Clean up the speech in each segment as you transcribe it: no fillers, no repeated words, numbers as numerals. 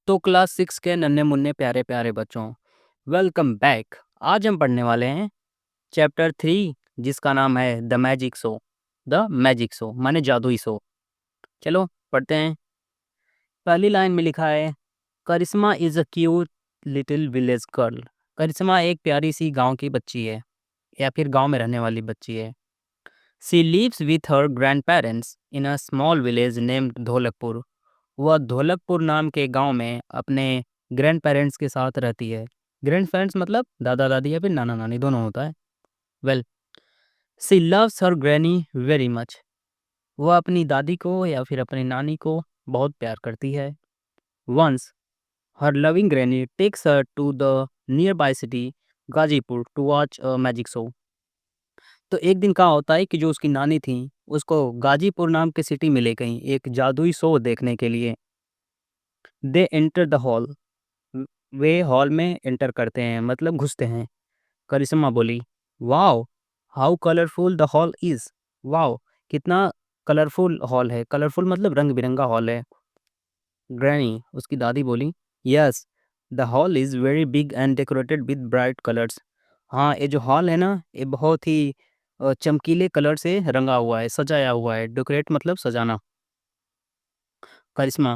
तो क्लास 6 के नन्हे मुन्ने प्यारे प्यारे बच्चों, वेलकम बैक। आज हम पढ़ने वाले हैं चैप्टर 3, जिसका नाम है द मैजिक शो माने जादुई शो। चलो पढ़ते हैं। पहली लाइन में लिखा है, Karishma is a cute little village girl. Karishma एक प्यारी सी गांव की बच्ची है या फिर गांव में रहने वाली बच्ची है। She lives with her grandparents in a small village named Dholakpur. वह धोलकपुर नाम के गांव में अपने ग्रैंड पेरेंट्स के साथ रहती है। ग्रैंड पेरेंट्स मतलब दादा दादी या फिर नाना नानी दोनों होता है। Well, she loves her granny very much. वह अपनी दादी को या फिर अपनी नानी को बहुत प्यार करती है। Once her loving granny takes her to the nearby city Ghazipur to watch a magic show. तो एक दिन क्या होता है कि जो उसकी नानी थी उसको गाजीपुर नाम के सिटी में ले गई एक जादुई शो देखने के लिए। They enter the hall. Way hall में एंटर करते हैं मतलब घुसते हैं। करिश्मा बोली, wow how colourful the hall is. Wow कितना कलरफुल हॉल है। कलरफुल मतलब रंग बिरंगा हॉल है। ग्रैनी उसकी दादी बोली, yes the hall is very big and decorated with bright colours. हाँ ये जो हॉल है ना ये बहुत ही चमकीले कलर से रंगा हुआ है, सजाया हुआ है। डेकोरेट मतलब सजाना। Karishma,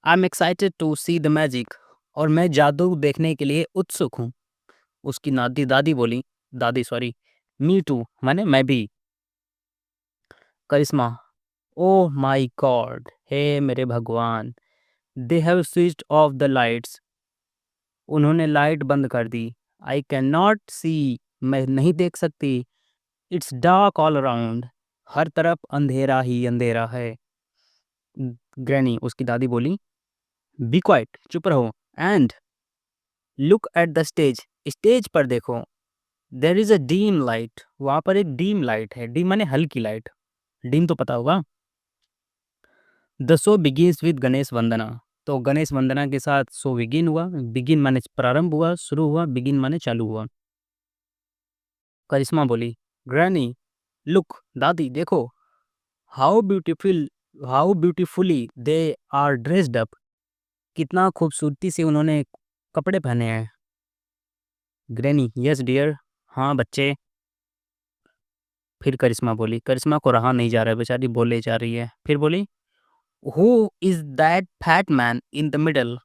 I am excited to see the magic. और मैं जादू देखने के लिए उत्सुक हूँ। उसकी दादी बोली, दादी सॉरी, मी टू माने मैं भी। करिश्मा, ओह माय गॉड, हे मेरे भगवान, they have switched off the lights. उन्होंने लाइट बंद कर दी। आई कैन नॉट सी, मैं नहीं देख सकती। इट्स डार्क ऑल अराउंड, हर तरफ अंधेरा ही अंधेरा है। ग्रैनी उसकी दादी बोली, बी क्वाइट चुप रहो, and look at the stage, stage पर देखो। There is a dim light, वहाँ पर एक डीम लाइट है। डीम माने हल्की लाइट, डीम तो पता होगा। The show begins with Ganesh Vandana. तो गणेश वंदना के साथ शो बिगिन हुआ। बिगिन माने प्रारंभ हुआ, शुरू हुआ, बिगिन माने चालू हुआ। करिश्मा बोली, ग्रैनी लुक, दादी देखो, how beautiful, how beautifully they are dressed up. कितना खूबसूरती से उन्होंने कपड़े पहने हैं। ग्रैनी, यस डियर, हाँ बच्चे। फिर करिश्मा बोली, करिश्मा को रहा नहीं जा रहा है, बेचारी बोले जा रही है। फिर बोली, who is that fat man in the middle.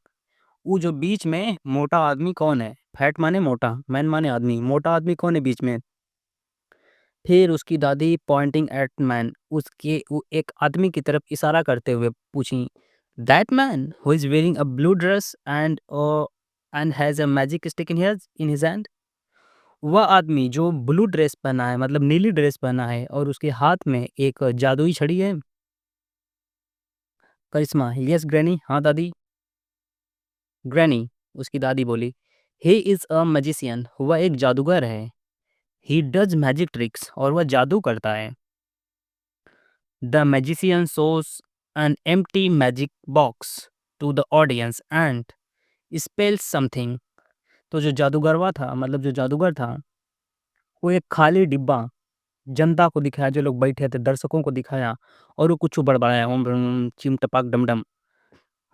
वो जो बीच में मोटा आदमी कौन है। फैट माने मोटा, मैन माने आदमी, मोटा आदमी कौन है बीच में। फिर उसकी दादी पॉइंटिंग एट मैन, उसके एक आदमी की तरफ इशारा करते हुए पूछी, that man who is wearing a blue dress and has a magic stick in his hand. वह आदमी जो ब्लू ड्रेस पहना है मतलब नीली ड्रेस पहना है और उसके हाथ में एक जादुई छड़ी है। करिश्मा, यस ग्रैनी, हाँ दादी। ग्रैनी उसकी दादी बोली, ही इज अ मैजिशियन, वह एक जादूगर है। ही डज मैजिक ट्रिक्स, और वह जादू करता है। The magician shows an empty magic box to the audience and spells something. तो जो जादूगरवा था मतलब जो जादूगर था वो एक खाली डिब्बा जनता को दिखाया, जो लोग बैठे थे दर्शकों को दिखाया, और वो कुछ बड़बड़ाया, ओम भ्रम चिम टपाक डमडम।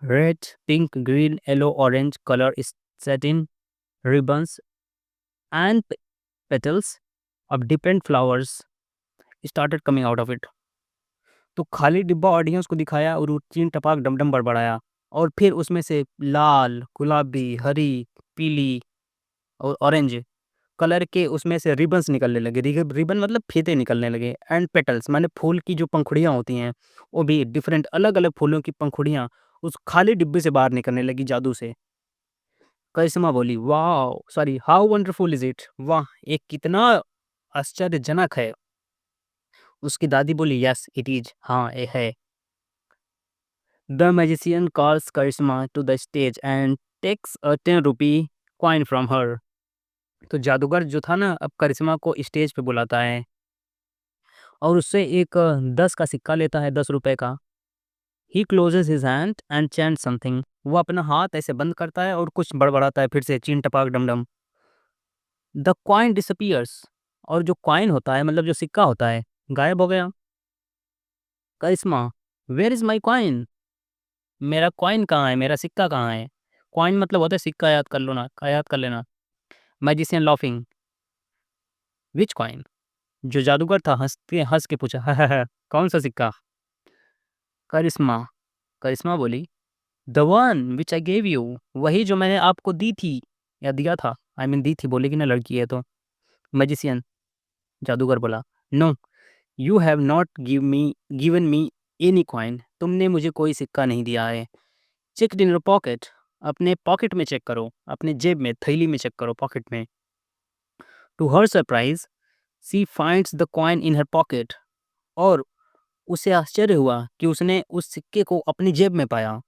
Red pink green yellow orange colour is set in ribbons and petals of different flowers started coming out of it। तो खाली डिब्बा ऑडियंस को दिखाया और वो चीन टपाक डमडम बड़बड़ाया, और फिर उसमें से लाल गुलाबी हरी पीली और ऑरेंज कलर के उसमें से रिबन्स निकलने लगे। रिबन मतलब फीते निकलने लगे। एंड पेटल्स माने फूल की जो पंखुड़ियाँ होती हैं वो भी डिफरेंट अलग अलग फूलों की पंखुड़ियाँ उस खाली डिब्बे से बाहर निकलने लगी जादू से। करिश्मा बोली, वाह sorry how wonderful is it, वाह ये कितना आश्चर्यजनक है। उसकी दादी बोली, यस इट इज, हाँ ये है। The magician calls Karishma to the stage and takes a 10 rupee coin from her. तो जादूगर जो था ना अब करिश्मा को स्टेज पे बुलाता है और उससे एक 10 का सिक्का लेता है, 10 रुपए का। He closes his hand and chant something. वो अपना हाथ ऐसे बंद करता है और कुछ बड़बड़ाता है फिर से, चीन टपाक डमडम। The coin disappears. और जो कॉइन होता है मतलब जो सिक्का होता है गायब हो गया। करिश्मा, वेयर इज माई कॉइन, मेरा कॉइन कहाँ है, मेरा सिक्का कहाँ है। कॉइन मतलब होता है सिक्का, याद कर लो ना, याद कर लेना। मैजिशियन लाफिंग, विच कॉइन? जो जादूगर था हंस के पूछा, कौन सा सिक्का? करिश्मा, करिश्मा बोली, the one which I gave you, वही जो मैंने आपको दी थी या दिया था, आई मीन दी थी बोलेगी ना, लड़की है तो। मैजिशियन, जादूगर बोला, no, you have not given me any coin, तुमने मुझे कोई सिक्का नहीं दिया है। चेक इन योर पॉकेट, अपने पॉकेट में चेक करो, अपने जेब में, थैली में चेक करो, पॉकेट में। To her surprise she finds the coin in her pocket, और उसे आश्चर्य हुआ कि उसने उस सिक्के को अपनी जेब में पाया।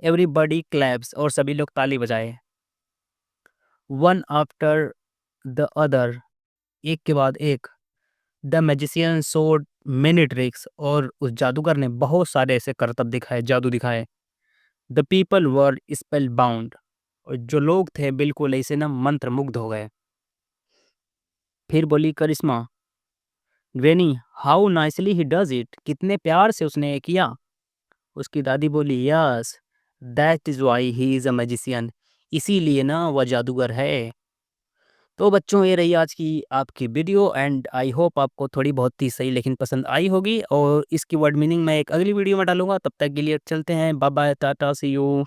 एवरीबॉडी क्लैप्स, और सभी लोग ताली बजाए। वन आफ्टर द अदर, एक के बाद एक। The magician showed many tricks, और उस जादूगर ने बहुत सारे ऐसे करतब दिखाए, जादू दिखाए। The people were spell bound, और जो लोग थे बिल्कुल ऐसे ना मंत्र मुग्ध हो गए। फिर बोली Karishma, granny, how nicely he does it, कितने प्यार से उसने ये किया। उसकी दादी बोली, yes, that is why he is a magician, इसीलिए ना वह जादूगर है। तो बच्चों, ये रही आज की आपकी वीडियो, एंड आई होप आपको थोड़ी बहुत ही सही लेकिन पसंद आई होगी, और इसकी वर्ड मीनिंग मैं एक अगली वीडियो में डालूंगा। तब तक के लिए चलते हैं, bye bye, tata, see you.